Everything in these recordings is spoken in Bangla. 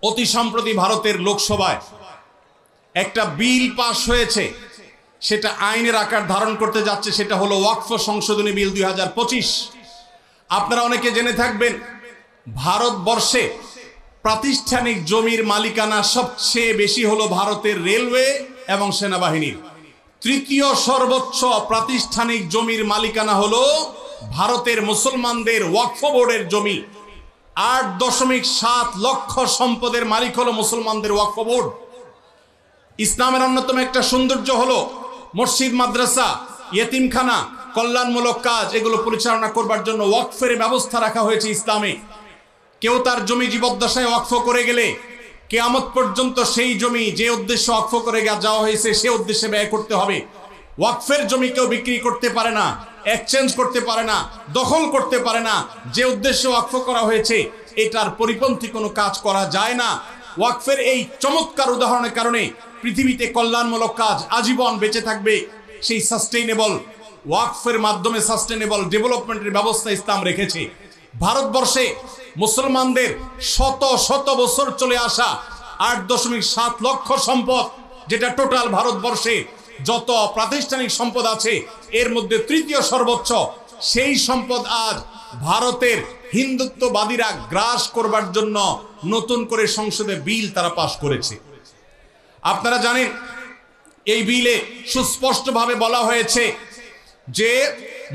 অতি সম্প্রতি ভারতের লোকসভায় একটা বিল পাশ হয়েছে, সেটা আইনের আকার ধারণ করতে যাচ্ছে। সেটা হলো ওয়াকফ সংশোধনী বিল 2025। আপনারা অনেকে জেনে থাকবেন, ভারতবর্ষে প্রাতিষ্ঠানিক জমির মালিকানা সবচেয়ে বেশি হলো ভারতের রেলওয়ে এবং সেনাবাহিনীর। তৃতীয় সর্বোচ্চ প্রাতিষ্ঠানিক জমির মালিকানা হলো ভারতের মুসলমানদের ওয়াকফ বোর্ডের জমি। 8.7 লক্ষ সম্পদের মালিক হলো মুসলমানদের ওয়াকফ বোর্ড। ইসলামের অন্যতম একটা সৌন্দর্য হলো মসজিদ, মাদ্রাসা, ইয়েতিমখানা, কল্যাণমূলক কাজ এগুলো পরিচালনা করবার জন্য ওয়াকফের ব্যবস্থা রাখা হয়েছে ইসলামে। কেউ তার জমি জীবদ্দশায় ওয়াকফ করে গেলে কিয়ামত পর্যন্ত সেই জমি যে উদ্দেশ্যে ওয়াকফ করে যাওয়া হয়েছে সে উদ্দেশ্যে ব্যয় করতে হবে। ওয়াকফের জমি কেউ বিক্রি করতে পারে না, এক্সচেঞ্জ করতে পারে না, দখল করতে পারে না। যে উদ্দেশ্যে ওয়াকফ করা হয়েছে এটার পরিপন্থী কোনো কাজ করা যায় না। ওয়াকফের এই চমৎকার উদাহরণের কারণে পৃথিবীতে কল্যাণমূলক কাজ আজীবন বেঁচে থাকবে। সেই সাস্টেইনেবল ওয়াকফের মাধ্যমে সাস্টেইনেবল ডেভেলপমেন্টের ব্যবস্থা ইসলাম রেখেছে। ভারতবর্ষে মুসলমানদের শত শত বছর চলে আসা 8.7 লক্ষ সম্পদ, যেটা টোটাল ভারতবর্ষে যত প্রাতিষ্ঠানিক সম্পদ আছে এর মধ্যে তৃতীয় সর্বোচ্চ। সেই সম্পদ আজ ভারতের হিন্দুত্ববাদীরা গ্রাস করবার জন্য নতুন করে সংসদে বিল তারা পাশ করেছে। আপনারা জানেন, এই বিলে সুস্পষ্টভাবে বলা হয়েছে যে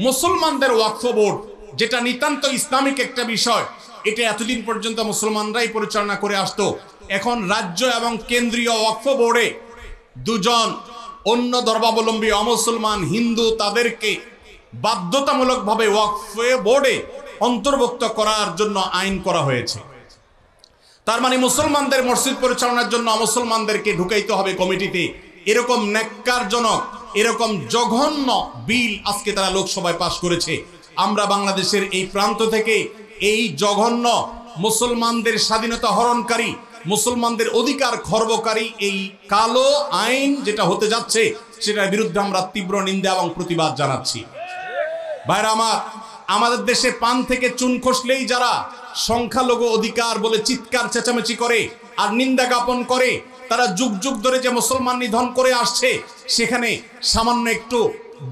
মুসলমানদের ওয়াকফ বোর্ড, যেটা নিতান্ত ইসলামিক একটা বিষয়, এটা এতদিন পর্যন্ত মুসলমানরাই পরিচালনা করে আসতো। এখন রাজ্য এবং কেন্দ্রীয় ওয়াকফ বোর্ডে দুজন অন্য ধর্মাবলম্বী অমুসলমান হিন্দু তাদেরকে বাধ্যতামূলকভাবে ওয়াকফ বোর্ডে অন্তর্ভুক্ত করার জন্য আইন করা হয়েছে। তার মানে মুসলমানদের মসজিদ পরিচালনার জন্য মুসলমানদেরকে ঢুকাইতে হবে কমিটিতে। এরকম ন্যাক্কারজনক, এরকম জঘন্য বিল আজকে তারা লোকসভায় পাশ করেছে। আমরা বাংলাদেশের এই প্রান্ত থেকে এই জঘন্য মুসলমানদের স্বাধীনতা হরণকারী, মুসলমানদের অধিকার খর্বকারী এই কালো আইন যেটা হতে যাচ্ছে সেটার বিরুদ্ধে আমরা তীব্র নিন্দা এবং প্রতিবাদ জানাচ্ছি। ভাইরা আমার, আমাদের দেশে পান থেকে চুন খসলেই যারা সংখ্যালঘু অধিকার বলে চিৎকার চেঁচামেচি করে আর নিন্দা জ্ঞাপন করে, তারা যুগ যুগ ধরে যে মুসলমান নিধন করে আসছে, সেখানে সামান্য একটু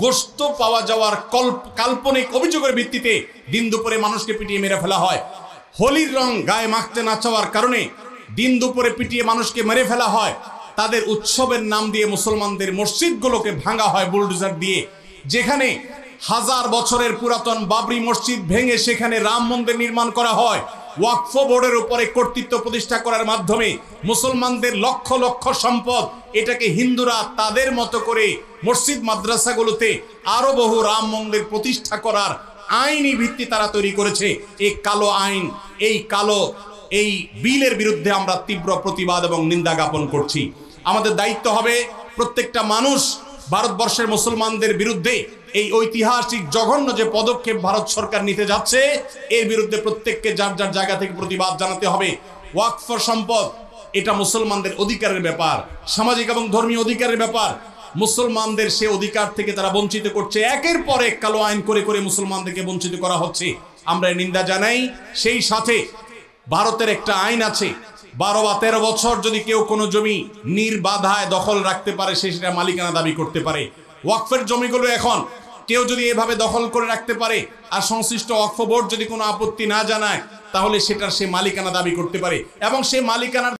গোশত পাওয়া যাওয়ার কাল্পনিক অভিযোগের ভিত্তিতে দিন দুপুরে মানুষকে পিটিয়ে মেরে ফেলা হয়। হোলির রং গায়ে মাখতে না চাওয়ার কারণে দিন দুপুরে পিটিয়ে মানুষকে মেরে ফেলা হয়। তাদের উৎসবের নাম দিয়ে মুসলমানদের মসজিদগুলোকে ভাঙা হয় বুলডোজার দিয়ে। যেখানে 1000 বছরের পুরাতন বাবরি মসজিদ ভেঙে সেখানে রাম মন্দির নির্মাণ করা হয়। ওয়াকফ বোর্ডের উপরে কর্তৃত্ব প্রতিষ্ঠা করার মাধ্যমে মুসলমানদের লক্ষ লক্ষ সম্পদ, এটাকে হিন্দুরা তাদের মতো করে মসজিদ মাদ্রাসাগুলোতে আরো বহু রাম মন্দির প্রতিষ্ঠা করার আইনি ভিত্তি তারা তৈরি করেছে। এই কালো আইন, এই বিলের বিরুদ্ধে আমরা তীব্র প্রতিবাদ এবং নিন্দা জ্ঞাপন করছি। আমাদের দায়িত্ব হবে প্রত্যেকটা মানুষ ভারতবর্ষের মুসলমানদের বিরুদ্ধে এই ঐতিহাসিক জঘন্য যে পদক্ষেপ ভারত সরকার নিতে যাচ্ছে এর বিরুদ্ধে প্রত্যেককে যার যার জায়গা থেকে প্রতিবাদ জানাতে হবে। ওয়াকফ সম্পদ এটা মুসলমানদের অধিকারের ব্যাপার, সামাজিক এবং ধর্মীয় অধিকারের ব্যাপার। মুসলমানদের সে অধিকার থেকে তারা বঞ্চিত করছে। একের পর এক কালো আইন করে করে মুসলমানদেরকে বঞ্চিত করা হচ্ছে। আমরা নিন্দা জানাই। সেই সাথে ভারতের একটা আইন আছে, 12 বা 13 বছর যদি কেউ কোনো জমি নির্বাধায় দখল রাখতে পারে সে সেটা মালিকানা দাবি করতে পারে। ওয়াকফের জমিগুলো এখন কেউ যদি এভাবে দখল করে রাখতে পারে আর সংশ্লিষ্ট ওয়াকফ বোর্ড যদি কোনো আপত্তি না জানায়, তাহলে সেটার সে মালিকানা দাবি করতে পারে এবং সে মালিকানার